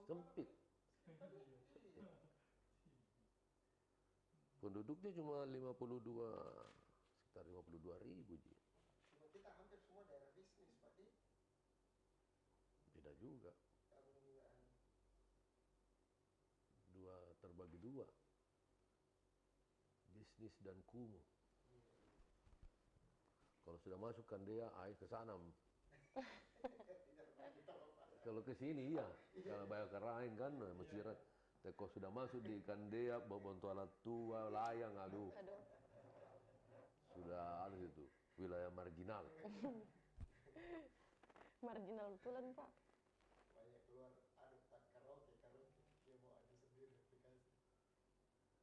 Sempit. Penduduknya cuma 52, sekitar 52.000 Ji. Kita hampir semua daerah bisnis, Pak. Tidak juga. Terbagi dua. Bisnis dan kumuh. Kalau sudah masuk Kandea, air ke sana. Kalau ke sini iya. Kalau bayar ke lain kan, mesti kalau sudah masuk di Kandea, Bontoala tua, Layang, aduh. Sudah ada itu, wilayah marginal. Marginal betulan, Pak. Banyak keluar ada karaoke, dia mau ada sendiri aplikasi.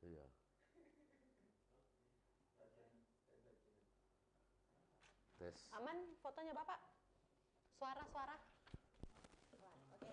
Iya. Tes. Aman fotonya Bapak? Suara. Oke.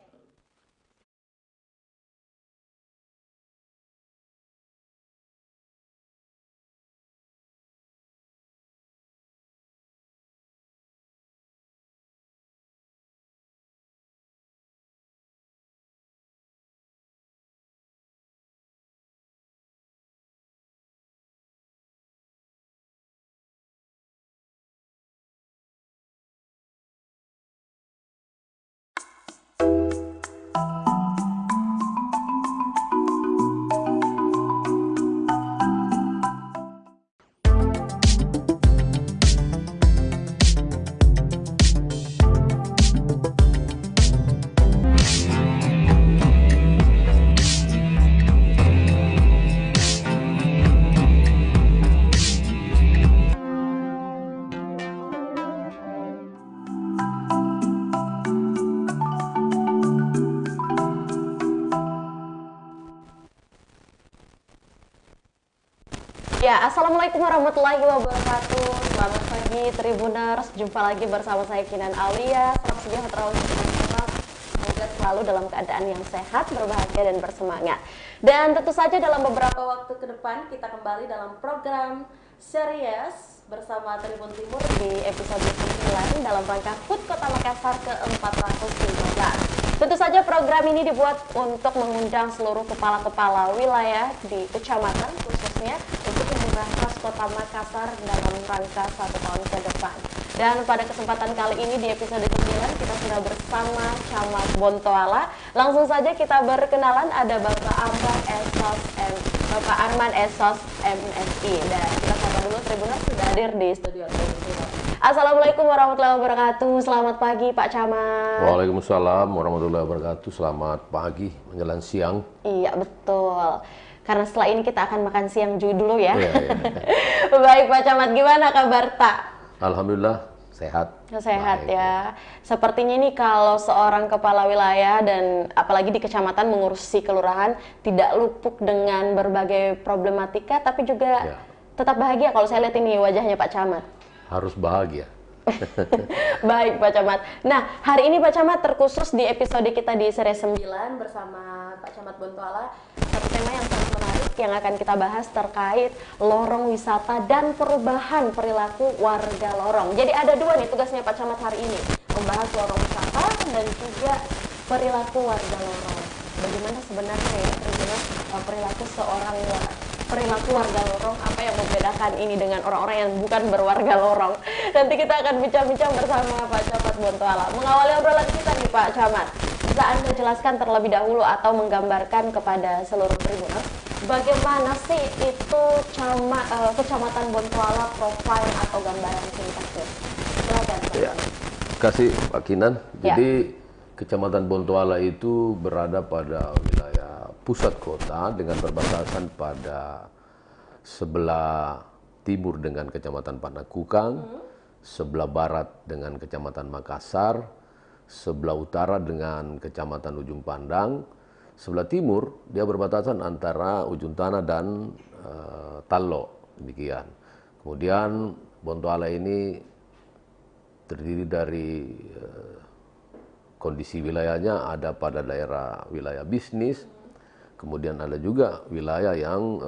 Ya, assalamualaikum warahmatullahi wabarakatuh. Selamat pagi Tribuners, jumpa lagi bersama saya Kinan Aulia. Salam sejahtera untuk kita, semoga selalu dalam keadaan yang sehat, berbahagia dan bersemangat. Dan tentu saja dalam beberapa waktu ke depan kita kembali dalam program series bersama Tribun Timur di episode 9 dalam rangka HUT Kota Makassar ke-415. Tentu saja program ini dibuat untuk mengundang seluruh kepala-kepala wilayah di kecamatan khususnya untuk memberantas Kota Makassar dalam rangka 1 tahun ke depan. Dan pada kesempatan kali ini di episode 9 kita sudah bersama Camat Bontoala. Langsung saja kita berkenalan, ada Bapak Arman Esos MSI. Dan kita sapa dulu Tribuners sudah hadir di studio Tribun. Assalamualaikum warahmatullahi wabarakatuh. Selamat pagi Pak Camat. Waalaikumsalam warahmatullahi wabarakatuh. Selamat pagi menjelang siang. Iya betul. Karena setelah ini kita akan makan siang dulu ya. Iya. Baik Pak Camat, gimana kabar Tak? Alhamdulillah sehat. Sehat baik, ya. Sepertinya nih kalau seorang kepala wilayah dan apalagi di kecamatan mengurusi kelurahan tidak luput dengan berbagai problematika, tapi juga tetap bahagia kalau saya lihat ini wajahnya Pak Camat. Harus bahagia. Baik Pak Camat. Nah, hari ini Pak Camat terkhusus di episode kita di seri 9 bersama Pak Camat Bontoala, satu tema yang sangat menarik yang akan kita bahas terkait lorong wisata dan perubahan perilaku warga lorong. Jadi ada dua nih tugasnya Pak Camat hari ini, membahas lorong wisata dan juga perilaku warga lorong. Bagaimana sebenarnya ya perilaku warga lorong, apa yang membedakan ini dengan orang-orang yang bukan berwarga lorong. Nanti kita akan bincang-bincang bersama Pak Camat Bontoala. Mengawali obrolan kita nih Pak Camat, bisa Anda jelaskan terlebih dahulu atau menggambarkan kepada seluruh Tribuners bagaimana sih itu Kecamatan Bontoala, profil atau gambaran singkatnya? Silakan Pak. Ya. Kasih Pak Kinan. Jadi Kecamatan Bontoala itu berada pada wilayah pusat kota dengan perbatasan pada sebelah timur dengan Kecamatan Panakukang, sebelah barat dengan Kecamatan Makassar, sebelah utara dengan Kecamatan Ujung Pandang, sebelah timur dia berbatasan antara Ujung Tanah dan Tallo, demikian. Kemudian Bontoala ini terdiri dari kondisi wilayahnya ada pada daerah wilayah bisnis, kemudian ada juga wilayah yang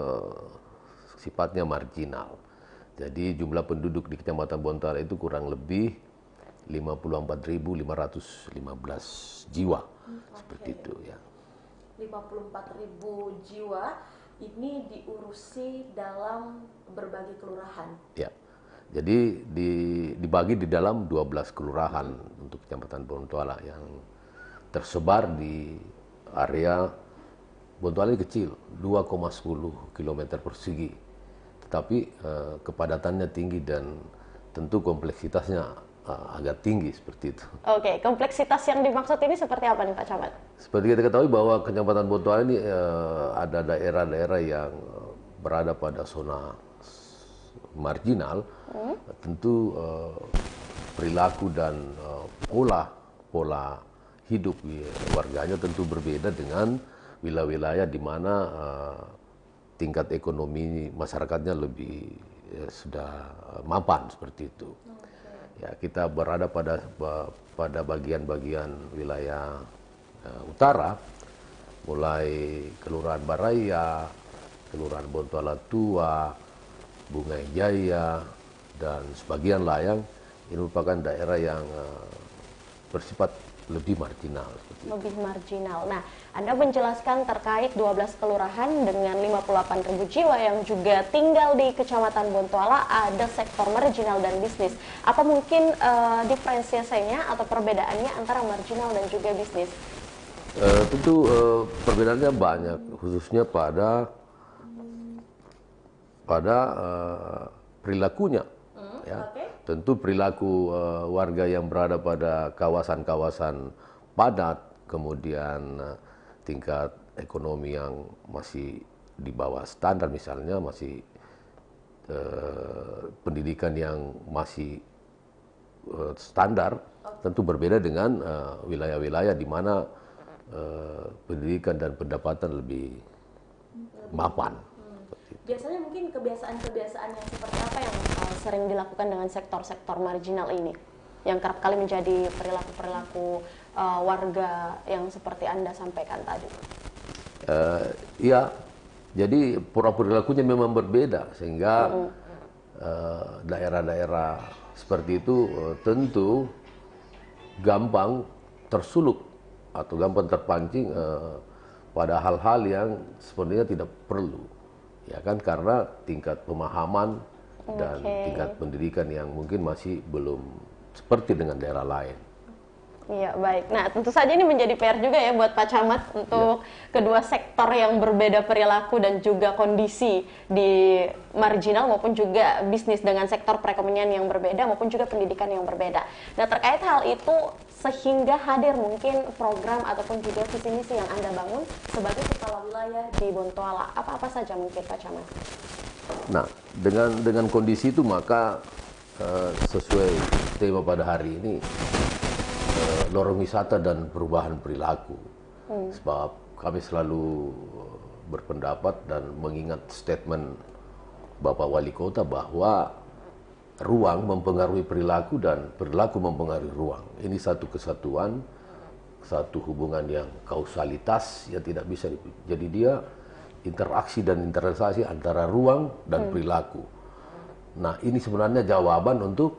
sifatnya marginal. Jadi jumlah penduduk di Kecamatan Bontoala itu kurang lebih 54.515 jiwa, seperti itu ya. 54.000 jiwa ini diurusi dalam berbagai kelurahan. Ya. Jadi dibagi di dalam 12 kelurahan untuk Kecamatan Bontoala yang tersebar di area Bontoala kecil, 2,10 km persegi. Tetapi kepadatannya tinggi dan tentu kompleksitasnya agak tinggi seperti itu. Oke, kompleksitas yang dimaksud ini seperti apa nih Pak Camat? Seperti kita ketahui bahwa Kecamatan Bontoala ini ada daerah-daerah yang berada pada zona marginal, tentu perilaku dan pola hidup warganya tentu berbeda dengan wilayah-wilayah di mana tingkat ekonomi masyarakatnya lebih sudah mapan seperti itu. Ya, kita berada pada bagian-bagian wilayah utara, mulai Kelurahan Baraya, Kelurahan Bontoala Tua, Bungai Jaya, dan sebagian layang. Ini merupakan daerah yang bersifat lebih marginal. Lebih marginal. Nah, Anda menjelaskan terkait 12 kelurahan dengan 58.000 jiwa yang juga tinggal di Kecamatan Bontoala, ada sektor marginal dan bisnis. Apa mungkin diferensiasinya atau perbedaannya antara marginal dan juga bisnis? Tentu perbedaannya banyak, khususnya pada perilakunya. Ya. Okay. Tentu perilaku warga yang berada pada kawasan-kawasan padat, kemudian tingkat ekonomi yang masih di bawah standar, misalnya masih pendidikan yang masih standar, tentu berbeda dengan wilayah-wilayah di mana pendidikan dan pendapatan lebih mapan. Biasanya mungkin kebiasaan-kebiasaan yang seperti apa yang sering dilakukan dengan sektor-sektor marginal ini? Yang kerap kali menjadi perilaku-perilaku warga yang seperti Anda sampaikan tadi. Iya, jadi perilakunya memang berbeda, sehingga daerah-daerah seperti itu tentu gampang tersulut atau gampang terpancing pada hal-hal yang sebenarnya tidak perlu. Ya kan, karena tingkat pemahaman dan tingkat pendidikan yang mungkin masih belum seperti dengan daerah lain. Iya, baik. Nah, tentu saja ini menjadi PR juga ya buat Pak Camat untuk kedua sektor yang berbeda perilaku dan juga kondisi di marginal maupun juga bisnis dengan sektor perekonomian yang berbeda maupun juga pendidikan yang berbeda. Nah, terkait hal itu sehingga hadir mungkin program ataupun juga visi misi yang Anda bangun sebagai kepala wilayah di Bontoala. Apa-apa saja mungkin Pak Camat? Nah, dengan kondisi itu maka sesuai tema pada hari ini, lorong wisata dan perubahan perilaku. Sebab kami selalu berpendapat dan mengingat statement Bapak Wali Kota bahwa ruang mempengaruhi perilaku dan perilaku mempengaruhi ruang. Ini satu kesatuan, satu hubungan yang kausalitas yang tidak bisa jadi dia interaksi dan interrelasi antara ruang dan perilaku. Nah, ini sebenarnya jawaban untuk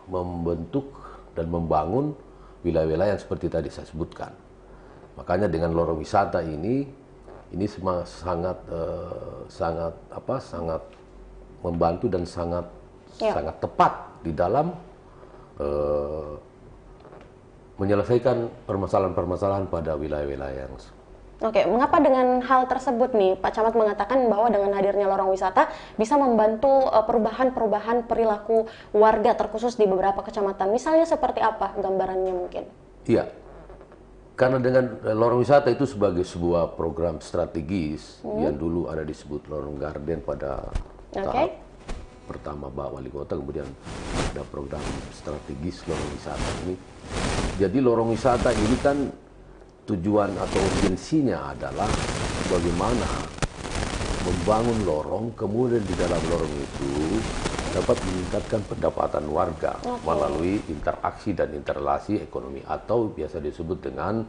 membentuk dan membangun wilayah-wilayah yang seperti tadi saya sebutkan. Makanya dengan lorong wisata ini sangat membantu dan sangat tepat di dalam menyelesaikan permasalahan-permasalahan pada wilayah-wilayah yang. Oke, mengapa dengan hal tersebut nih Pak Camat mengatakan bahwa dengan hadirnya lorong wisata bisa membantu perubahan-perubahan perilaku warga terkhusus di beberapa kecamatan? Misalnya seperti apa gambarannya mungkin? Iya, karena dengan lorong wisata itu sebagai sebuah program strategis yang dulu ada disebut lorong garden pada tahap pertama Pak Wali Kota, kemudian ada program strategis lorong wisata ini. Jadi lorong wisata ini kan tujuan atau urgensinya adalah bagaimana membangun lorong, kemudian di dalam lorong itu dapat meningkatkan pendapatan warga melalui interaksi dan interrelasi ekonomi atau biasa disebut dengan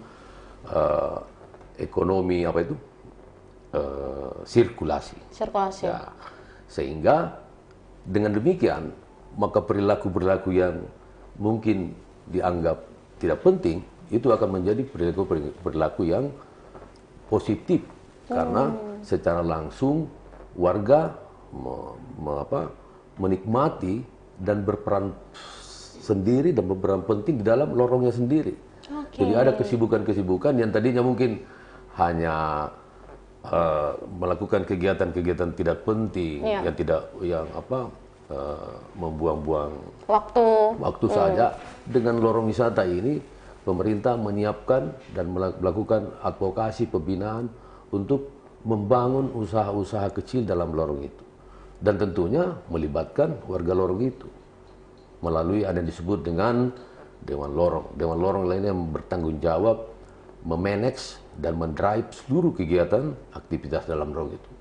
ekonomi sirkulasi. Sirkulasi. Ya, sehingga dengan demikian maka perilaku-perilaku yang mungkin dianggap tidak penting itu akan menjadi perilaku yang positif karena secara langsung warga menikmati dan berperan sendiri dan berperan penting di dalam lorongnya sendiri. Jadi ada kesibukan-kesibukan yang tadinya mungkin hanya melakukan kegiatan-kegiatan tidak penting, membuang-buang waktu saja. Dengan lorong wisata ini, pemerintah menyiapkan dan melakukan advokasi pembinaan untuk membangun usaha-usaha kecil dalam lorong itu. Dan tentunya melibatkan warga lorong itu melalui ada yang disebut dengan Dewan Lorong. Dewan Lorong lainnya yang bertanggung jawab memanage dan mendrive seluruh kegiatan aktivitas dalam lorong itu.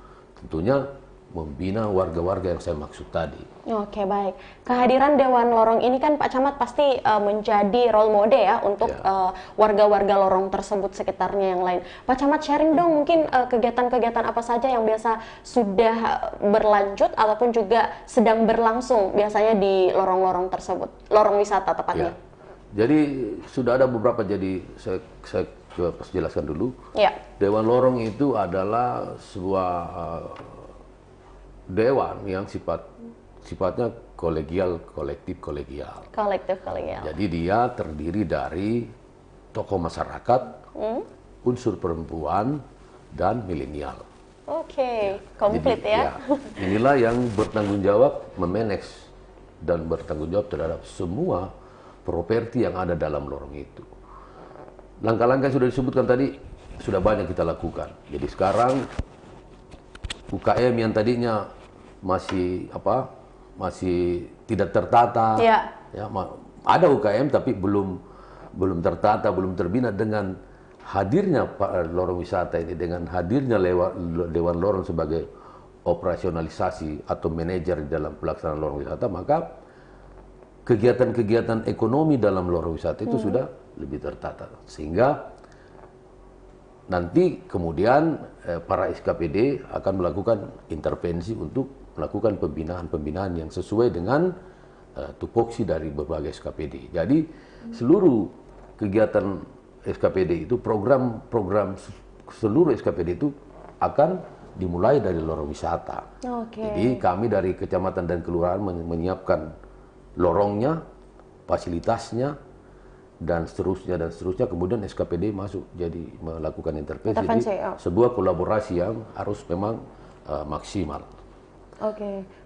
Tentunya membina warga-warga yang saya maksud tadi. Oke, baik. Kehadiran Dewan Lorong ini kan Pak Camat pasti menjadi role model ya untuk warga-warga lorong tersebut sekitarnya yang lain. Pak Camat sharing dong mungkin kegiatan-kegiatan apa saja yang biasa sudah berlanjut ataupun juga sedang berlangsung biasanya di lorong-lorong tersebut, lorong wisata tepatnya. Jadi sudah ada beberapa, jadi saya coba jelaskan dulu. Dewan Lorong itu adalah sebuah dewan yang sifatnya kolegial, kolektif kolegial. Jadi dia terdiri dari tokoh masyarakat, unsur perempuan, dan milenial. Komplit ya. Inilah yang bertanggung jawab memanage dan bertanggung jawab terhadap semua properti yang ada dalam lorong itu. Langkah-langkah yang sudah disebutkan tadi sudah banyak kita lakukan. Jadi sekarang UKM yang tadinya masih tidak tertata, ada UKM tapi belum tertata, belum terbina. Dengan hadirnya lorong wisata ini, dengan hadirnya Dewan Lorong sebagai operasionalisasi atau manajer dalam pelaksanaan lorong wisata, maka kegiatan-kegiatan ekonomi dalam lorong wisata itu sudah lebih tertata, sehingga nanti kemudian para SKPD akan melakukan intervensi untuk melakukan pembinaan yang sesuai dengan tupoksi dari berbagai SKPD. Jadi seluruh kegiatan SKPD itu, program seluruh SKPD itu akan dimulai dari lorong wisata. Jadi kami dari kecamatan dan kelurahan menyiapkan lorongnya, fasilitasnya, dan seterusnya. Kemudian SKPD masuk jadi melakukan intervensi. Jadi sebuah kolaborasi yang harus memang maksimal.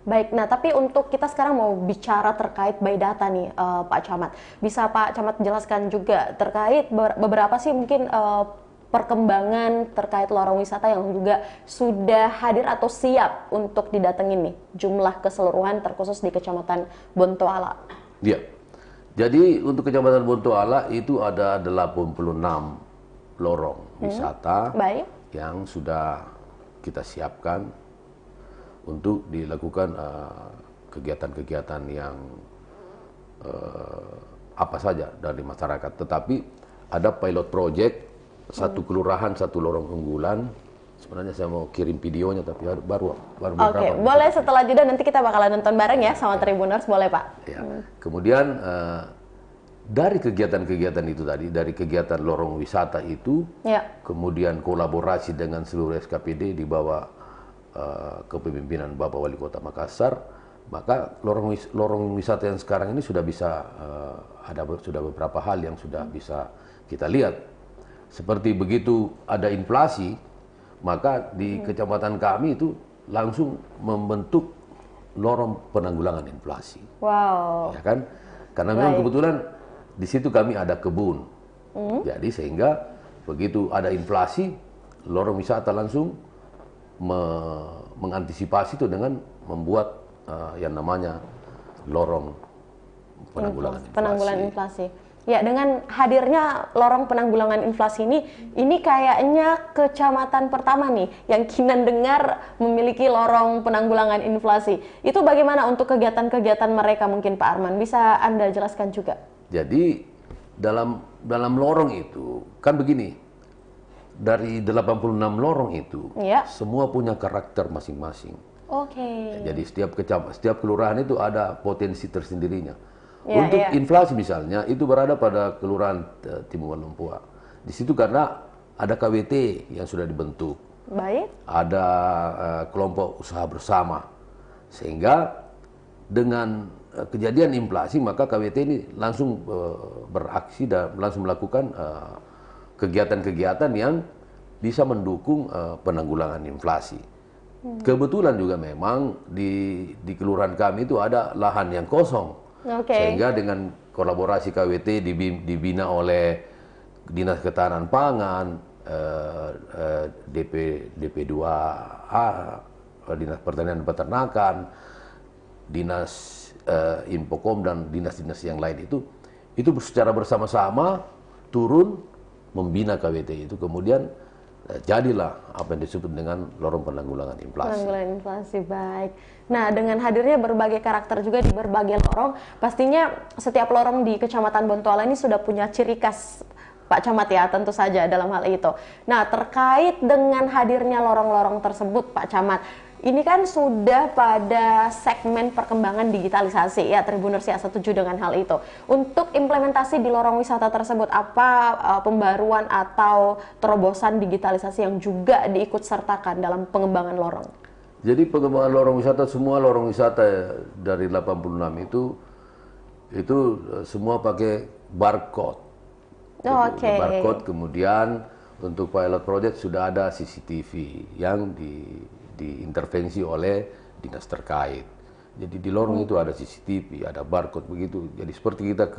Baik. Nah, tapi untuk kita sekarang mau bicara terkait by data nih, Pak Camat. Bisa Pak Camat jelaskan juga terkait beberapa sih mungkin perkembangan terkait lorong wisata yang juga sudah hadir atau siap untuk didatengin nih, jumlah keseluruhan terkhusus di Kecamatan Bontoala. Iya. Jadi untuk Kecamatan Bontoala itu ada 86 lorong wisata yang sudah kita siapkan untuk dilakukan kegiatan-kegiatan yang apa saja dari masyarakat. Tetapi ada pilot project, satu kelurahan, satu lorong unggulan. Sebenarnya saya mau kirim videonya, tapi baru beberapa. Boleh setelah jeda nanti kita bakalan nonton bareng ya sama Tribuners, boleh Pak? Ya. Kemudian dari kegiatan-kegiatan itu tadi, dari kegiatan lorong wisata itu, kemudian kolaborasi dengan seluruh SKPD di bawah kepemimpinan Bapak Wali Kota Makassar, maka lorong wisata yang sekarang ini sudah bisa sudah beberapa hal yang sudah bisa kita lihat. Seperti begitu ada inflasi, maka di kecamatan kami itu langsung membentuk lorong penanggulangan inflasi. Ya kan? Karena memang kebetulan di situ kami ada kebun. Jadi sehingga begitu ada inflasi, lorong wisata langsung mengantisipasi itu dengan membuat yang namanya lorong penanggulangan inflasi. Ya, dengan hadirnya lorong penanggulangan inflasi ini kayaknya kecamatan pertama nih yang Kinan dengar memiliki lorong penanggulangan inflasi. Itu bagaimana untuk kegiatan-kegiatan mereka mungkin Pak Arman? Bisa Anda jelaskan juga? Jadi dalam lorong itu kan begini, dari 86 lorong itu semua punya karakter masing-masing. Jadi setiap kelurahan itu ada potensi tersendirinya. Untuk inflasi misalnya itu berada pada kelurahan Timuan Lempua. Di situ karena ada KWT yang sudah dibentuk, Baik. ada kelompok usaha bersama, sehingga dengan kejadian inflasi maka KWT ini langsung beraksi dan langsung melakukan kegiatan-kegiatan yang bisa mendukung penanggulangan inflasi. Kebetulan juga memang di kelurahan kami itu ada lahan yang kosong, sehingga dengan kolaborasi KWT dibina oleh Dinas Ketahanan Pangan, DP2A, Dinas Pertanian dan Peternakan, Dinas Infokom dan dinas-dinas yang lain itu secara bersama-sama turun membina KWT itu, kemudian jadilah apa yang disebut dengan lorong penanggulangan inflasi. Penanggulangan inflasi, baik. Nah, dengan hadirnya berbagai karakter juga di berbagai lorong, pastinya setiap lorong di Kecamatan Bontoala ini sudah punya ciri khas, Pak Camat, ya, tentu saja dalam hal itu. Nah, terkait dengan hadirnya lorong-lorong tersebut, Pak Camat, ini kan sudah pada segmen perkembangan digitalisasi, ya, Tribuners ya setuju dengan hal itu. Untuk implementasi di lorong wisata tersebut, apa pembaruan atau terobosan digitalisasi yang juga diikut sertakan dalam pengembangan lorong? Jadi pengembangan lorong wisata, semua lorong wisata dari 86 itu semua pakai barcode. Oke. Barcode, kemudian untuk pilot project sudah ada CCTV yang diintervensi oleh dinas terkait. Jadi di lorong itu ada CCTV, ada barcode begitu. Jadi seperti kita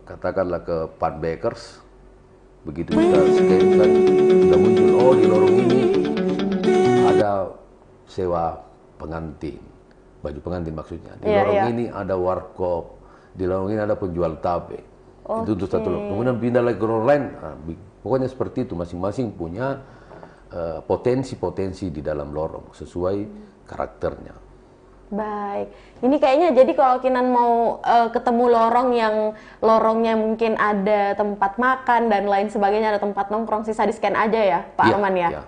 katakanlah ke Funbackers, begitu kita scan kan sudah muncul, oh di lorong ini ada sewa pengantin, baju pengantin maksudnya. Di lorong ini ada warkop, di lorong ini ada penjual tape. Itu untuk satu lorong. Kemudian pindah lagi ke lorong lain. Nah, pokoknya seperti itu, masing-masing punya potensi-potensi di dalam lorong sesuai karakternya. Baik, ini kayaknya jadi kalau Kinan mau ketemu lorong yang lorongnya mungkin ada tempat makan dan lain sebagainya, ada tempat nongkrong, sisa di scan aja ya Pak Arman ya.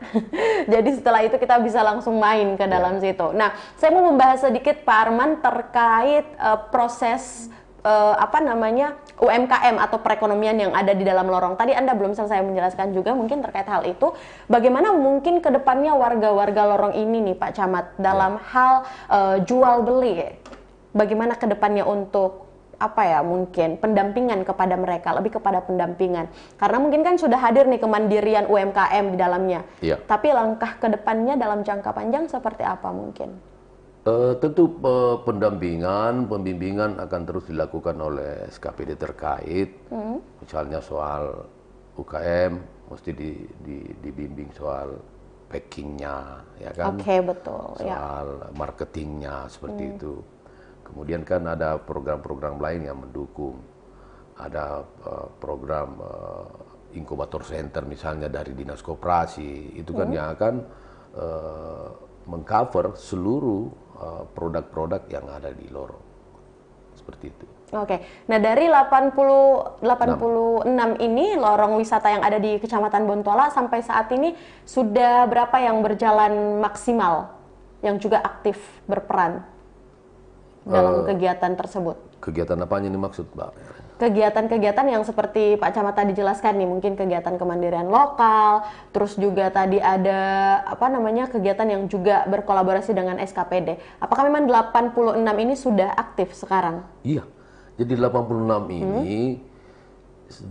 Jadi setelah itu kita bisa langsung main ke dalam situ. Nah, saya mau membahas sedikit Pak Arman terkait proses UMKM atau perekonomian yang ada di dalam lorong. Tadi Anda belum selesai menjelaskan juga mungkin terkait hal itu. Bagaimana mungkin ke depannya warga-warga lorong ini nih Pak Camat dalam hal jual beli? Bagaimana ke depannya untuk mungkin pendampingan kepada mereka, lebih kepada pendampingan. Karena mungkin kan sudah hadir nih kemandirian UMKM di dalamnya. Tapi langkah ke depannya dalam jangka panjang seperti apa mungkin? Tentu pendampingan, pembimbingan akan terus dilakukan oleh SKPD terkait. Misalnya soal UKM, mesti dibimbing soal packingnya, ya kan? Oke, betul. Soal marketingnya, seperti itu. Kemudian kan ada program-program lain yang mendukung. Ada program inkubator center misalnya dari Dinas Koperasi. Itu kan yang akan mengcover seluruh produk-produk yang ada di lorong, seperti itu. Oke, nah dari 86 ini lorong wisata yang ada di Kecamatan Bontoala sampai saat ini sudah berapa yang berjalan maksimal, yang juga aktif berperan dalam kegiatan tersebut? Kegiatan apanya ini maksud Mbak? Kegiatan-kegiatan yang seperti Pak Camat tadi jelaskan nih, mungkin kegiatan kemandirian lokal, terus juga tadi ada kegiatan yang juga berkolaborasi dengan SKPD. Apakah memang 86 ini sudah aktif sekarang? Iya, jadi 86 ini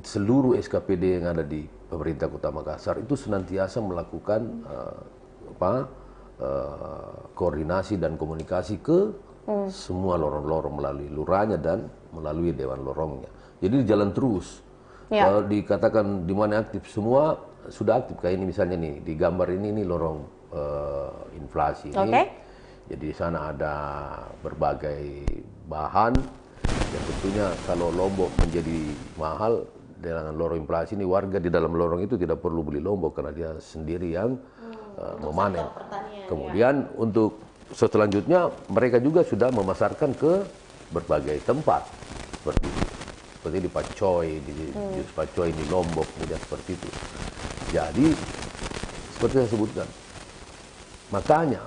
seluruh SKPD yang ada di pemerintah Kota Makassar itu senantiasa melakukan koordinasi dan komunikasi ke semua lorong-lorong melalui lurahnya dan melalui dewan lorongnya. Jadi jalan terus. Kalau dikatakan di mana aktif, semua sudah aktif. Kayak ini misalnya nih di gambar ini lorong inflasi ini. Jadi di sana ada berbagai bahan. Dan tentunya kalau Lombok menjadi mahal dengan lorong inflasi ini, warga di dalam lorong itu tidak perlu beli Lombok karena dia sendiri yang memanen. Kemudian untuk selanjutnya mereka juga sudah memasarkan ke berbagai tempat seperti di Pacoy, di Jus Pacoy di Lombok, kemudian seperti itu. Jadi seperti saya sebutkan, makanya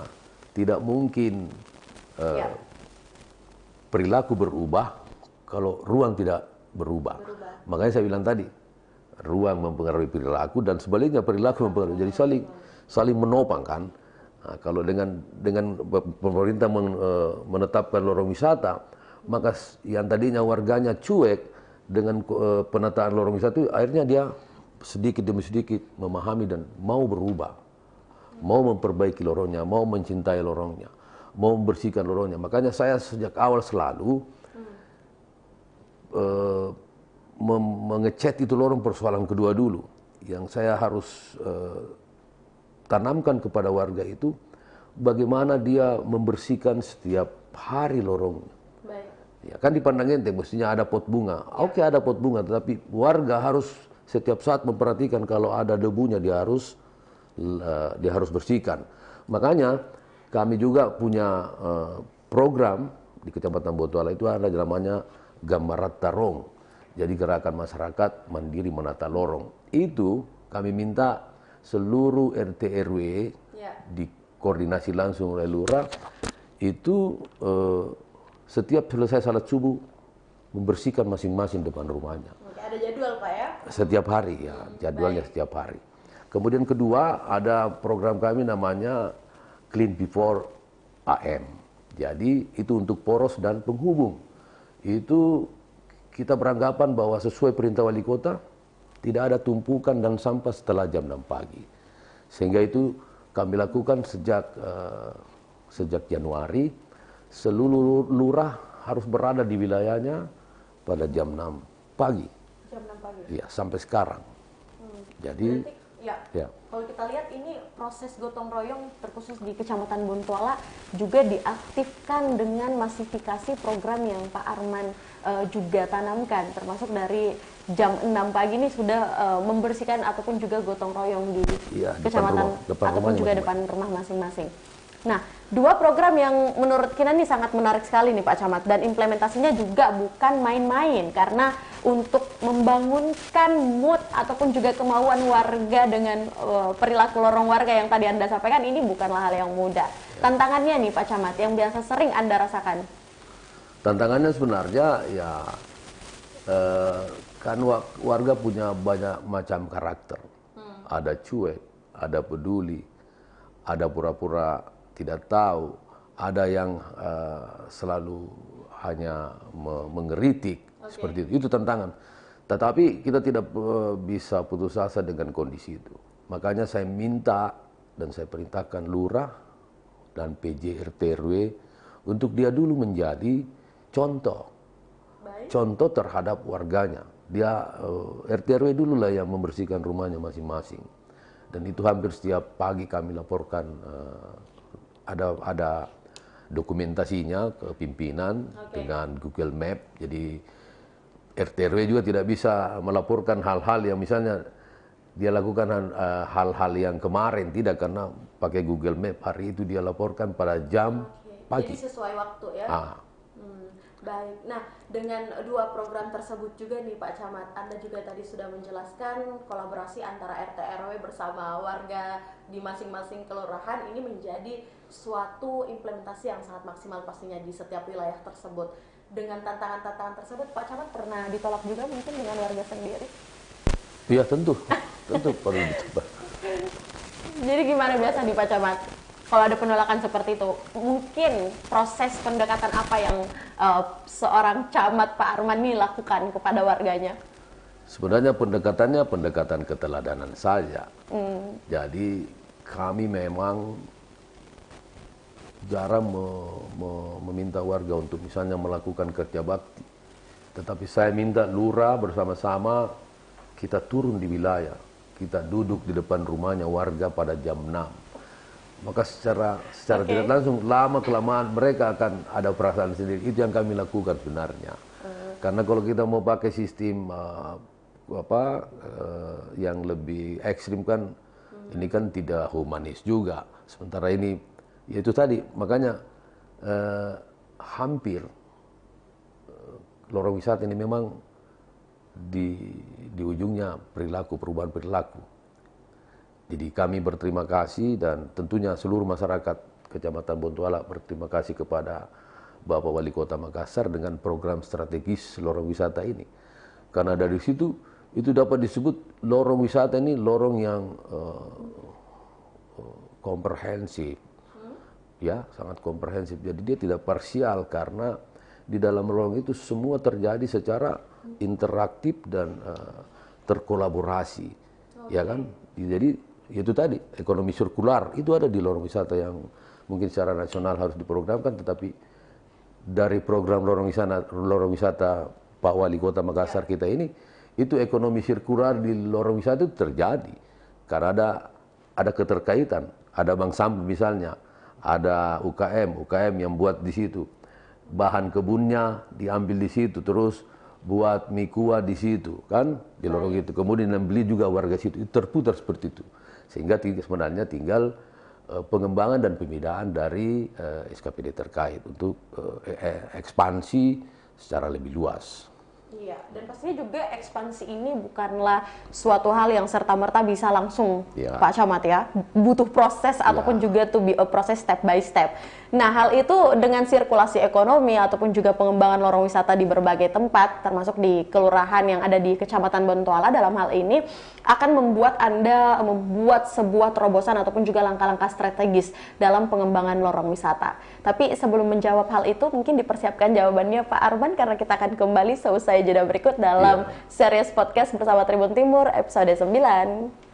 tidak mungkin perilaku berubah kalau ruang tidak berubah. Makanya saya bilang tadi, ruang mempengaruhi perilaku dan sebaliknya perilaku mempengaruhi. Jadi saling menopang kan. Nah, kalau dengan pemerintah menetapkan lorong wisata, maka yang tadinya warganya cuek dengan penataan lorong wisata itu, akhirnya dia sedikit demi sedikit memahami dan mau berubah, mau memperbaiki lorongnya, mau mencintai lorongnya, mau membersihkan lorongnya. Makanya saya sejak awal selalu mengecek itu lorong persoalan kedua dulu. Yang saya harus tanamkan kepada warga itu bagaimana dia membersihkan setiap hari lorongnya. Baik. Ya kan dipandang ente mestinya ada pot bunga. Oke, ada pot bunga, tetapi warga harus setiap saat memperhatikan kalau ada debunya dia harus bersihkan. Makanya kami juga punya program di Kecamatan Bontoala itu ada namanya Gambarat Tarong. Jadi gerakan masyarakat mandiri menata lorong. Itu kami minta seluruh RT RW dikoordinasi langsung oleh lurah itu setiap selesai salat subuh membersihkan masing-masing depan rumahnya. Oke, ada jadwal Pak ya? Setiap hari ya, jadwalnya setiap hari. Kemudian kedua ada program kami namanya Clean Before AM. Jadi itu untuk poros dan penghubung. Itu kita beranggapan bahwa sesuai perintah wali kota tidak ada tumpukan dan sampah setelah jam 6 pagi. Sehingga itu kami lakukan sejak Januari, seluruh lurah harus berada di wilayahnya pada jam 6 pagi. Jam 6 pagi? Iya, sampai sekarang. Jadi, berarti, kalau kita lihat ini proses gotong royong terkhusus di Kecamatan Bontoala juga diaktifkan dengan masifikasi program yang Pak Arman juga tanamkan, termasuk dari jam 6 pagi ini sudah membersihkan ataupun juga gotong royong di kecamatan ataupun juga depan rumah masing-masing. Nah, dua program yang menurut kita ini sangat menarik sekali nih Pak Camat, dan implementasinya juga bukan main-main karena untuk membangunkan mood ataupun juga kemauan warga dengan perilaku lorong warga yang tadi Anda sampaikan ini bukanlah hal yang mudah. Tantangannya nih Pak Camat yang biasa sering Anda rasakan. Tantangannya sebenarnya ya kan warga punya banyak macam karakter. Ada cuek, ada peduli, ada pura-pura tidak tahu, ada yang selalu hanya mengeritik seperti itu. Itu tantangan. Tetapi kita tidak bisa putus asa dengan kondisi itu. Makanya saya minta dan saya perintahkan lurah dan PJ RT RW untuk dia dulu menjadi contoh. Contoh terhadap warganya. Dia RT RW dulu lah yang membersihkan rumahnya masing-masing. Dan itu hampir setiap pagi kami laporkan, ada dokumentasinya ke pimpinan dengan Google Map. Jadi RT RW juga tidak bisa melaporkan hal-hal yang misalnya dia lakukan hal-hal yang kemarin, tidak, karena pakai Google Map hari itu dia laporkan pada jam pagi. Jadi sesuai waktu ya. Baik, nah dengan dua program tersebut juga nih Pak Camat, Anda juga tadi sudah menjelaskan kolaborasi antara RT RW bersama warga di masing-masing kelurahan ini menjadi suatu implementasi yang sangat maksimal pastinya di setiap wilayah tersebut. Dengan tantangan-tantangan tersebut, Pak Camat pernah ditolak juga mungkin dengan warga sendiri? Iya tentu perlu dicoba. Jadi gimana biasa nih Pak Camat? Kalau ada penolakan seperti itu, mungkin proses pendekatan apa yang seorang camat Pak Arman ini lakukan kepada warganya? Sebenarnya pendekatannya pendekatan keteladanan saja. Jadi kami memang jarang meminta warga untuk misalnya melakukan kerja bakti. Tetapi saya minta lurah bersama-sama kita turun di wilayah. Kita duduk di depan rumahnya warga pada jam 6. Maka secara tidak langsung lama-kelamaan mereka akan ada perasaan sendiri. Itu yang kami lakukan sebenarnya. Karena kalau kita mau pakai sistem yang lebih ekstrim kan, ini kan tidak humanis juga. Sementara ini, ya itu tadi, makanya hampir lorong wisata ini memang di ujungnya perubahan perilaku. Jadi kami berterima kasih dan tentunya seluruh masyarakat Kecamatan Bontoala berterima kasih kepada Bapak Wali Kota Makassar dengan program strategis lorong wisata ini. Karena dari situ itu dapat disebut lorong wisata ini lorong yang komprehensif. Ya, sangat komprehensif. Jadi dia tidak parsial karena di dalam lorong itu semua terjadi secara interaktif dan terkolaborasi. Ya kan? Jadi itu tadi ekonomi sirkular itu ada di lorong wisata yang mungkin secara nasional harus diprogramkan, tetapi dari program lorong wisata Pak Wali Kota Makassar kita ini, itu ekonomi sirkular di lorong wisata itu terjadi karena ada keterkaitan, ada bank sampah misalnya, ada UKM yang buat di situ, bahan kebunnya diambil di situ, terus buat mie kuah di situ, kan di lorong itu, kemudian yang beli juga warga situ, itu terputar seperti itu, sehingga sebenarnya tinggal pengembangan dan pemindahan dari SKPD terkait untuk ekspansi secara lebih luas. Iya, dan pastinya juga ekspansi ini bukanlah suatu hal yang serta-merta bisa langsung, Pak Camat ya. Butuh proses ataupun juga proses step by step. Nah, hal itu dengan sirkulasi ekonomi ataupun juga pengembangan lorong wisata di berbagai tempat, termasuk di kelurahan yang ada di Kecamatan Bontoala dalam hal ini, akan membuat Anda membuat sebuah terobosan ataupun juga langkah-langkah strategis dalam pengembangan lorong wisata. Tapi sebelum menjawab hal itu, mungkin dipersiapkan jawabannya Pak Arman, karena kita akan kembali seusai jeda berikut dalam series podcast bersama Tribun Timur episode 9.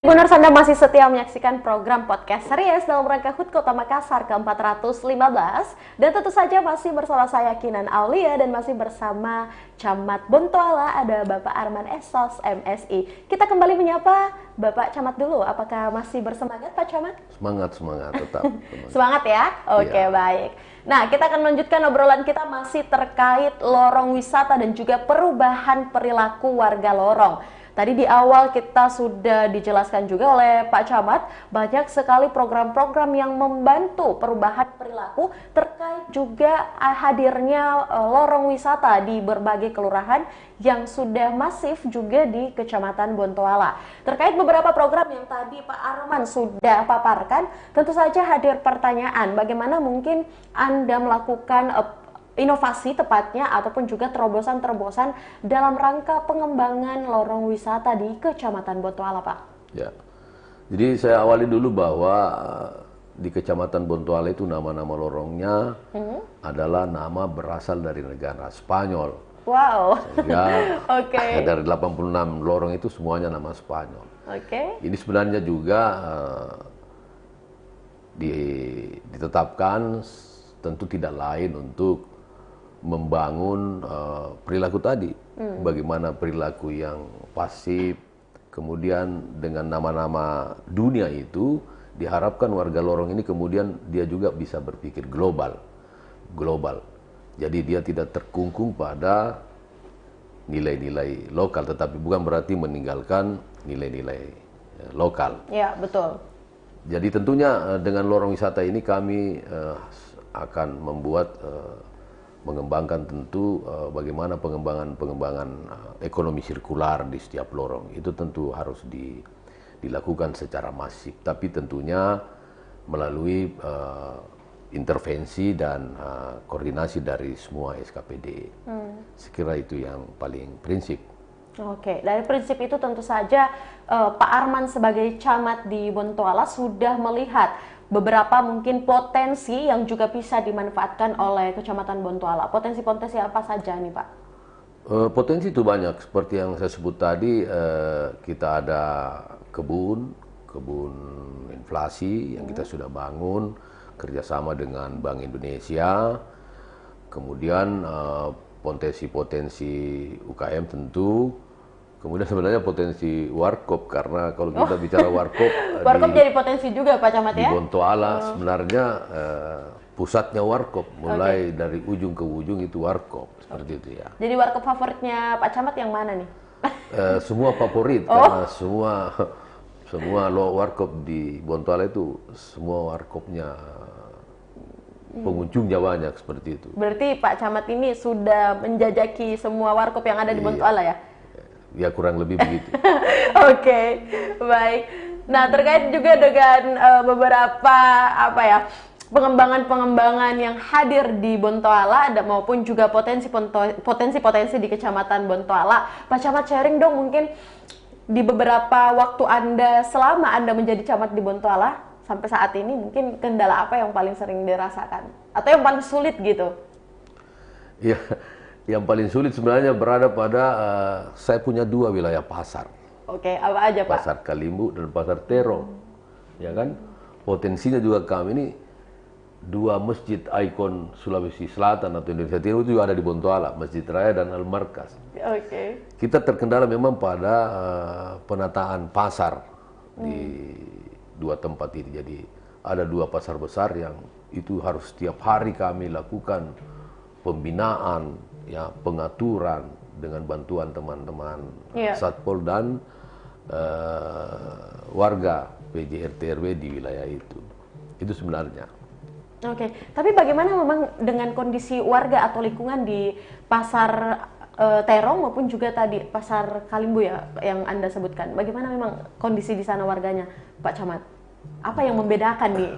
Tribuners, Anda masih setia menyaksikan program podcast Series dalam rangka HUT Kota Makassar ke-415, dan tentu saja masih bersama saya Kinan Aulia dan masih bersama Camat Bontoala, ada Bapak Arman Esos MSI. Kita kembali menyapa Bapak Camat dulu, apakah masih bersemangat Pak Camat? Semangat tetap. Semangat ya? Oke, Ya. baik. Nah, kita akan melanjutkan obrolan kita masih terkait lorong wisata dan juga perubahan perilaku warga lorong. Tadi di awal kita sudah dijelaskan juga oleh Pak Camat, banyak sekali program-program yang membantu perubahan perilaku terkait juga hadirnya lorong wisata di berbagai kelurahan yang sudah masif juga di Kecamatan Bontoala. Terkait beberapa program yang tadi Pak Arman sudah paparkan, tentu saja hadir pertanyaan, bagaimana mungkin Anda melakukan inovasi tepatnya ataupun juga terobosan-terobosan dalam rangka pengembangan lorong wisata di Kecamatan Bontoala, Pak? Ya. Jadi saya awali dulu bahwa di Kecamatan Bontoala itu nama-nama lorongnya adalah nama berasal dari negara Spanyol. Wow. Sehingga Oke. dari 86 lorong itu semuanya nama Spanyol. Oke. Ini sebenarnya juga ditetapkan tentu tidak lain untuk membangun perilaku tadi, bagaimana perilaku yang pasif, kemudian dengan nama-nama dunia itu diharapkan warga lorong ini kemudian dia juga bisa berpikir global. Jadi dia tidak terkungkung pada nilai-nilai lokal, tetapi bukan berarti meninggalkan nilai-nilai lokal. Ya, betul. Jadi tentunya dengan lorong wisata ini kami akan membuat mengembangkan tentu bagaimana pengembangan ekonomi sirkular di setiap lorong. Itu tentu harus dilakukan secara masif, tapi tentunya melalui intervensi dan koordinasi dari semua SKPD. Sekira itu yang paling prinsip. Oke, dari prinsip itu tentu saja Pak Arman sebagai camat di Bontoala sudah melihat beberapa mungkin potensi yang juga bisa dimanfaatkan oleh Kecamatan Bontoala. Potensi-potensi apa saja nih, Pak? Potensi itu banyak, seperti yang saya sebut tadi, kita ada kebun inflasi yang kita sudah bangun kerjasama dengan Bank Indonesia, kemudian potensi-potensi UKM tentu, kemudian sebenarnya potensi warkop, karena kalau kita bicara warkop, Warkop jadi potensi juga Pak Camat di ya? Bontoala sebenarnya pusatnya warkop, mulai dari ujung ke ujung itu warkop, seperti itu ya. Jadi warkop favoritnya Pak Camat yang mana nih? Semua favorit, karena semua warkop di Bontoala itu semua warkopnya pengunjungnya banyak, seperti itu. Berarti Pak Camat ini sudah menjajaki semua warkop yang ada di Bontoala ya? Ya kurang lebih begitu. Oke, baik. Nah, terkait juga dengan beberapa pengembangan-pengembangan yang hadir di Bontoala maupun juga potensi-potensi di Kecamatan Bontoala, Pak Camat sharing dong mungkin di beberapa waktu Anda selama Anda menjadi camat di Bontoala sampai saat ini, mungkin kendala apa yang paling sering dirasakan atau yang paling sulit gitu? Ya, yang paling sulit sebenarnya berada pada saya punya dua wilayah pasar. Oke, apa aja Pak? Pasar Kalimbu dan Pasar Terong. Ya kan? Potensinya juga kami ini dua masjid ikon Sulawesi Selatan atau Indonesia Timur itu juga ada di Bontoala, Masjid Raya dan Al-Markas. Oke. Kita terkendala memang pada penataan pasar di dua tempat ini. Jadi ada dua pasar besar yang itu harus setiap hari kami lakukan pembinaan, ya, pengaturan dengan bantuan teman-teman Satpol dan warga PJ RT RW di wilayah itu. Itu sebenarnya. Oke, tapi bagaimana memang dengan kondisi warga atau lingkungan di Pasar Terong maupun juga tadi Pasar Kalimbu ya yang Anda sebutkan? Bagaimana memang kondisi di sana warganya, Pak Camat? Apa yang membedakan nih?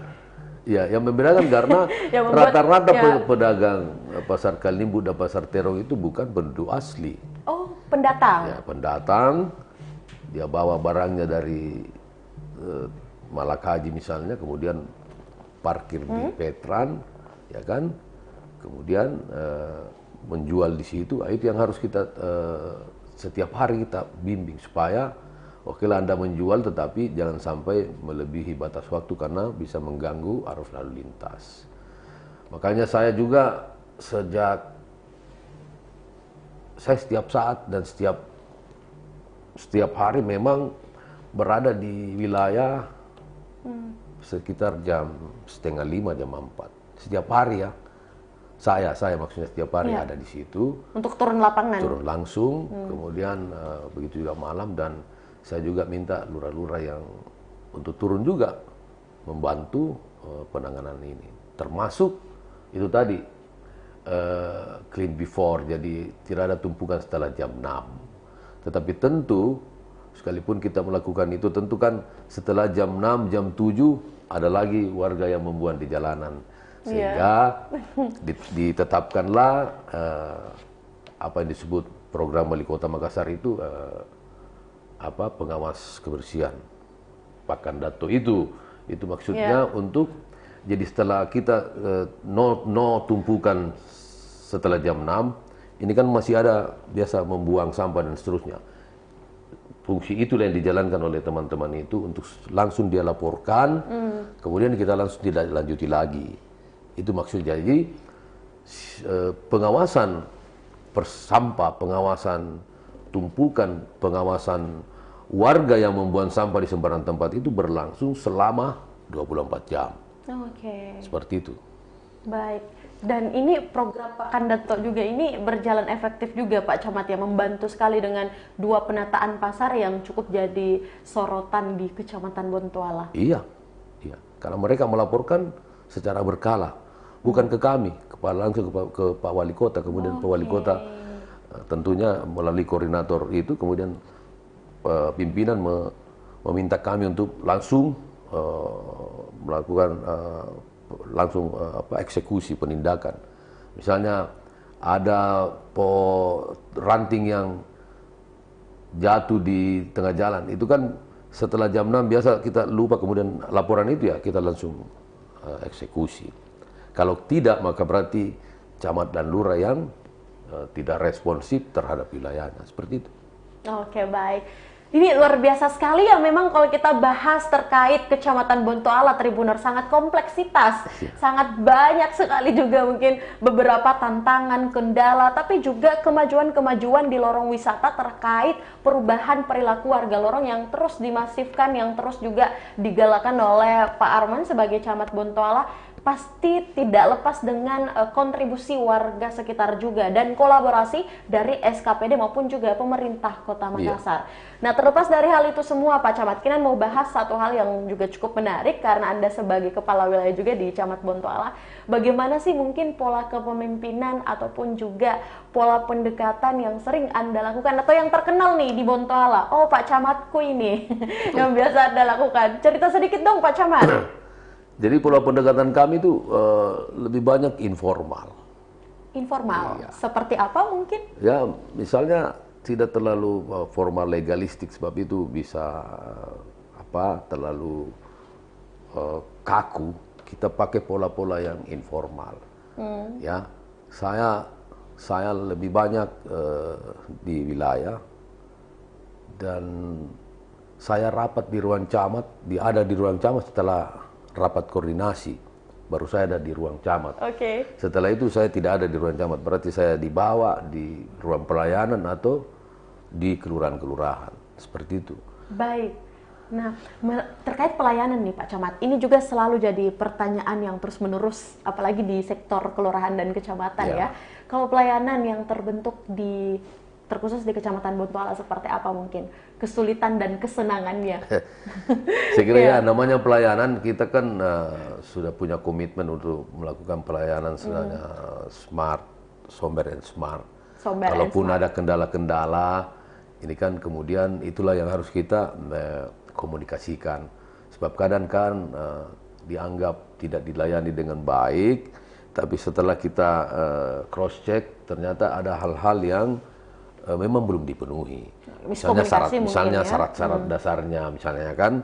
Ya, yang membedakan karena Yang membuat- rata-rata ya. pedagang Pasar Kalimbu dan Pasar Terong itu bukan penduduk asli. Oh, pendatang. Ya, pendatang, dia bawa barangnya dari Malak Haji misalnya, kemudian parkir di Petran, ya kan, kemudian menjual di situ. Itu yang harus kita setiap hari kita bimbing supaya oke lah Anda menjual, tetapi jangan sampai melebihi batas waktu karena bisa mengganggu arus lalu lintas. Makanya saya juga saya setiap saat dan setiap hari memang berada di wilayah sekitar jam 4:30, jam 4. Setiap hari ya. Saya maksudnya setiap hari ada di situ. Untuk turun lapangan? Turun langsung, kemudian begitu juga malam, dan saya juga minta lurah-lurah yang untuk turun juga membantu penanganan ini. Termasuk itu tadi, clean before, jadi tidak ada tumpukan setelah jam 6. Tetapi tentu, sekalipun kita melakukan itu, tentu kan setelah jam 6, jam 7, ada lagi warga yang membuang di jalanan. Sehingga ditetapkanlah apa yang disebut program Wali Kota Makassar itu, pengawas kebersihan Pakan Dato itu maksudnya untuk jadi setelah kita no tumpukan setelah jam 6, ini kan masih ada biasa membuang sampah dan seterusnya. Fungsi itulah yang dijalankan oleh teman-teman itu untuk langsung dia laporkan, kemudian kita langsung tidak lanjuti lagi. Itu maksudnya. Jadi pengawasan sampah, pengawasan tumpukan, pengawasan warga yang membuang sampah di sembarang tempat itu berlangsung selama 24 jam. Oke. Seperti itu. Baik. Dan ini program Pakan Dato juga ini berjalan efektif juga Pak Camat ya, membantu sekali dengan 2 penataan pasar yang cukup jadi sorotan di Kecamatan Bontoala. Iya. Karena mereka melaporkan secara berkala, bukan ke kami, langsung ke Pak Wali Kota, kemudian Pak Wali Kota tentunya melalui koordinator itu, kemudian pimpinan meminta kami untuk langsung melakukan eksekusi penindakan. Misalnya ada ranting yang jatuh di tengah jalan, itu kan setelah jam 6 biasa kita lupa, kemudian laporan itu ya kita langsung eksekusi. Kalau tidak, maka berarti camat dan lurah yang tidak responsif terhadap wilayahnya, seperti itu. Oke, baik. Ini luar biasa sekali ya, memang kalau kita bahas terkait Kecamatan Bontoala Tribunner, sangat kompleksitas, sangat banyak sekali juga mungkin beberapa tantangan, kendala, tapi juga kemajuan-kemajuan di lorong wisata terkait perubahan perilaku warga lorong yang terus dimasifkan, yang terus juga digalakan oleh Pak Arman sebagai Camat Bontoala. Pasti tidak lepas dengan kontribusi warga sekitar juga dan kolaborasi dari SKPD maupun juga pemerintah Kota Makassar. Nah, terlepas dari hal itu semua Pak Camat, Kinan mau bahas satu hal yang juga cukup menarik karena Anda sebagai kepala wilayah juga di Camat Bontoala. Bagaimana sih mungkin pola kepemimpinan ataupun juga pola pendekatan yang sering Anda lakukan atau yang terkenal nih di Bontoala? Oh, Pak Camatku ini yang biasa Anda lakukan. Cerita sedikit dong Pak Camat. Jadi pola pendekatan kami itu lebih banyak informal. Informal? Iya. Seperti apa mungkin? Ya, misalnya tidak terlalu formal legalistik, sebab itu bisa terlalu kaku. Kita pakai pola-pola yang informal. Ya, saya lebih banyak di wilayah dan saya rapat di ruang camat, ada di ruang camat setelah rapat koordinasi, baru saya ada di ruang camat. Setelah itu saya tidak ada di ruang camat, berarti saya dibawa di ruang pelayanan atau di kelurahan-kelurahan, seperti itu. Baik. Nah, terkait pelayanan nih Pak Camat, ini juga selalu jadi pertanyaan yang terus-menerus, apalagi di sektor kelurahan dan kecamatan ya. Kalau pelayanan yang terbentuk terkhusus di Kecamatan Bontoala seperti apa mungkin kesulitan dan kesenangannya? Saya kira namanya pelayanan, kita kan sudah punya komitmen untuk melakukan pelayanan smart, somber and smart. Kalaupun ada kendala-kendala, ini kan kemudian itulah yang harus kita komunikasikan. Sebab kadang kan dianggap tidak dilayani dengan baik, tapi setelah kita cross check ternyata ada hal-hal yang memang belum dipenuhi. Misalnya syarat-syarat dasarnya, misalnya kan,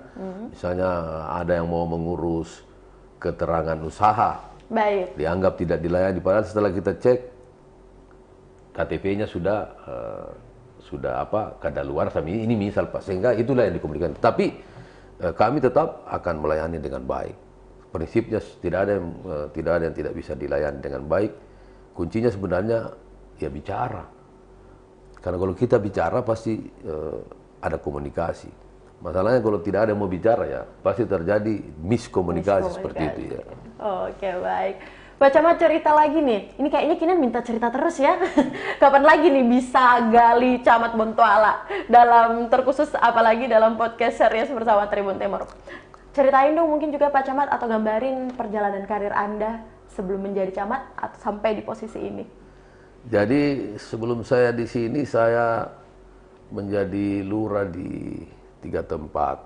misalnya ada yang mau mengurus keterangan usaha, dianggap tidak dilayani, padahal setelah kita cek KTP-nya sudah sudah kadaluarsa ini misal Pak, sehingga itulah yang dikomunikasikan. Tapi kami tetap akan melayani dengan baik. Prinsipnya tidak ada yang tidak bisa dilayani dengan baik. Kuncinya sebenarnya ya bicara. Karena kalau kita bicara pasti ada komunikasi. Masalahnya kalau tidak ada yang mau bicara ya pasti terjadi miskomunikasi seperti itu ya. Oke, baik. Pak Camat cerita lagi nih, ini kayaknya Kinan minta cerita terus ya. Kapan lagi nih bisa gali Camat Bontoala dalam terkhusus apalagi dalam podcast series bersama Tribun Timur. Ceritain dong mungkin juga Pak Camat atau gambarin perjalanan karir Anda sebelum menjadi camat atau sampai di posisi ini. Jadi sebelum saya di sini saya menjadi lurah di 3 tempat.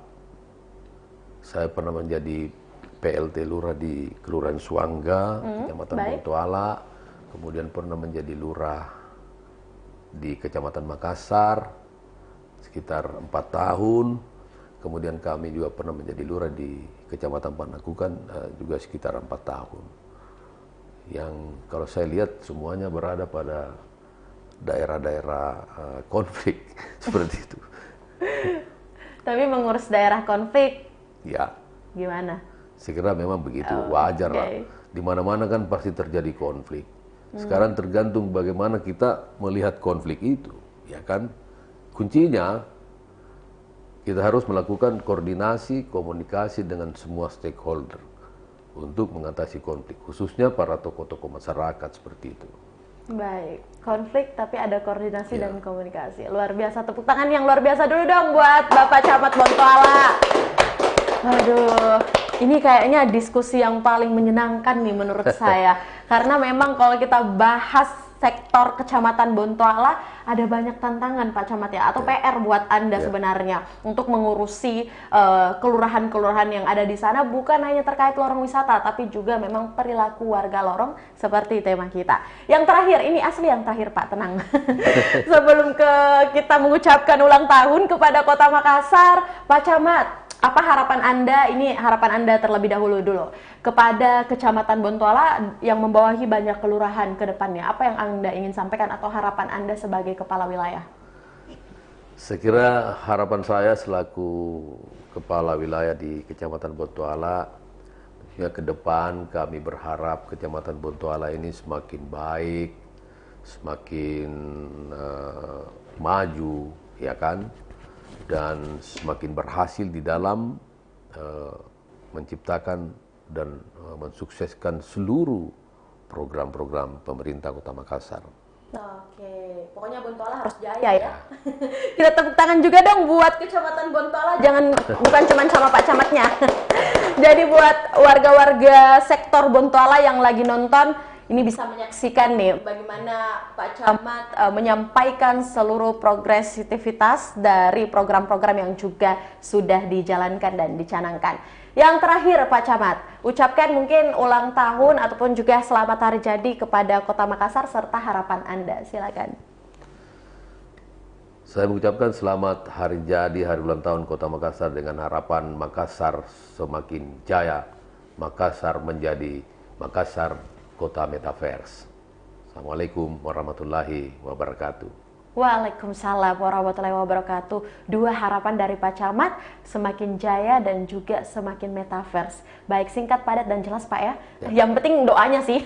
Saya pernah menjadi PLT lurah di Kelurahan Suangga, Kecamatan Bontoala, kemudian pernah menjadi lurah di Kecamatan Makassar sekitar 4 tahun, kemudian kami juga pernah menjadi lurah di Kecamatan Panakukan juga sekitar 4 tahun. Yang kalau saya lihat semuanya berada pada daerah-daerah konflik seperti itu. Tapi mengurus daerah konflik, ya gimana? Saya kira memang begitu, wajar lah. Di mana-mana kan pasti terjadi konflik. Sekarang tergantung bagaimana kita melihat konflik itu, ya kan? Kuncinya kita harus melakukan koordinasi, komunikasi dengan semua stakeholder untuk mengatasi konflik, khususnya para tokoh-tokoh masyarakat seperti itu. Baik, konflik tapi ada koordinasi dan komunikasi. Luar biasa, tepuk tangan yang luar biasa dulu dong buat Bapak Camat Bontoala. Aduh, ini kayaknya diskusi yang paling menyenangkan nih menurut saya. Karena memang kalau kita bahas sektor Kecamatan Bontoala, ada banyak tantangan Pak Camat ya, atau PR buat Anda sebenarnya untuk mengurusi kelurahan-kelurahan yang ada di sana, bukan hanya terkait lorong wisata, tapi juga memang perilaku warga lorong seperti tema kita. Yang terakhir, ini asli yang terakhir Pak, tenang. Sebelum kita mengucapkan ulang tahun kepada Kota Makassar, Pak Camat, apa harapan Anda, ini harapan Anda terlebih dahulu dulu, kepada Kecamatan Bontoala yang membawahi banyak kelurahan ke depannya? Apa yang Anda ingin sampaikan atau harapan Anda sebagai kepala wilayah? Saya kira harapan saya selaku kepala wilayah di Kecamatan Bontoala, ya ke depan kami berharap Kecamatan Bontoala ini semakin baik, semakin maju, ya kan? Dan semakin berhasil di dalam menciptakan dan mensukseskan seluruh program-program pemerintah Kota Makassar. Oke, pokoknya Bontoala harus jaya ya. Kita tepuk tangan juga dong buat Kecamatan Bontoala, bukan cuma sama Pak Camatnya. Jadi buat warga-warga sektor Bontoala yang lagi nonton, ini bisa menyaksikan nih bagaimana Pak Camat menyampaikan seluruh progresivitas dari program-program yang juga sudah dijalankan dan dicanangkan. Yang terakhir Pak Camat, ucapkan mungkin ulang tahun ataupun juga selamat hari jadi kepada Kota Makassar serta harapan Anda. Silakan. Saya mengucapkan selamat hari jadi, hari ulang tahun Kota Makassar dengan harapan Makassar semakin jaya. Makassar menjadi Makassar Kota Metaverse. Assalamualaikum warahmatullahi wabarakatuh. Waalaikumsalam warahmatullahi wabarakatuh. Dua harapan dari Pak Camat, semakin jaya dan juga semakin metaverse. Baik, singkat, padat, dan jelas Pak ya. Yang penting doanya sih.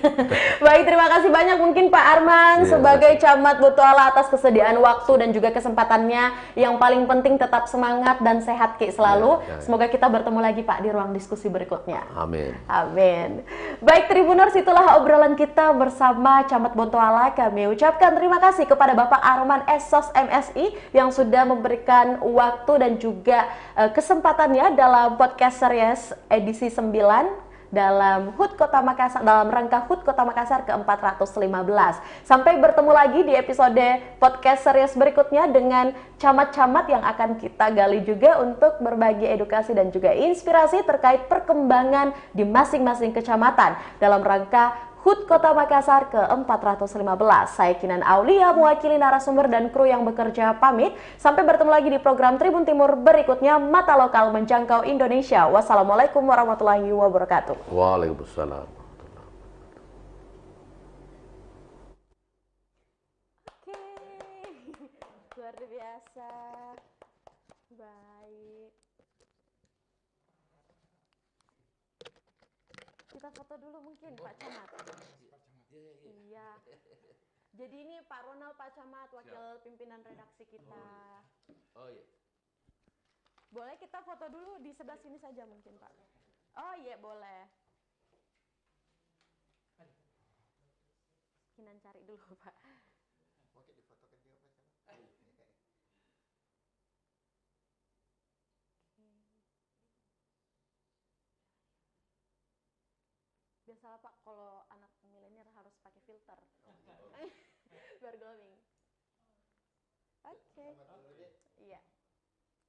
Baik, terima kasih banyak mungkin Pak Arman sebagai Camat Bontoala atas kesediaan waktu dan juga kesempatannya. Yang paling penting tetap semangat dan sehat Ki selalu. Semoga kita bertemu lagi Pak di ruang diskusi berikutnya. Amin. Amin. Baik Tribuners, itulah obrolan kita bersama Camat Bontoala. Kami ucapkan terima kasih kepada Bapak Arman Esos MSI yang sudah memberikan waktu dan juga kesempatannya dalam podcast series edisi 9 dalam HUT Kota Makassar, dalam rangka HUT Kota Makassar ke-415. Sampai bertemu lagi di episode podcast series berikutnya dengan camat-camat yang akan kita gali juga untuk berbagi edukasi dan juga inspirasi terkait perkembangan di masing-masing kecamatan dalam rangka HUT Kota Makassar ke-415. Saya Kinan Aulia, mewakili narasumber dan kru yang bekerja pamit. Sampai bertemu lagi di program Tribun Timur berikutnya, Mata Lokal Menjangkau Indonesia. Wassalamualaikum warahmatullahi wabarakatuh. Waalaikumsalam. Oke. Luar biasa. kita foto dulu mungkin Pak Camat. Iya. Jadi ini Pak Ronald Pak Camat, wakil pimpinan redaksi kita. Oh iya. Boleh kita foto dulu di sebelah sini saja mungkin Pak. Oh iya boleh. Kinan cari dulu Pak. Oke, difotokan juga Pak Camat. Oke. Biasalah Pak, kalau anak milenial harus pakai filter. Biar glowing. Oke. Selamat dulu deh.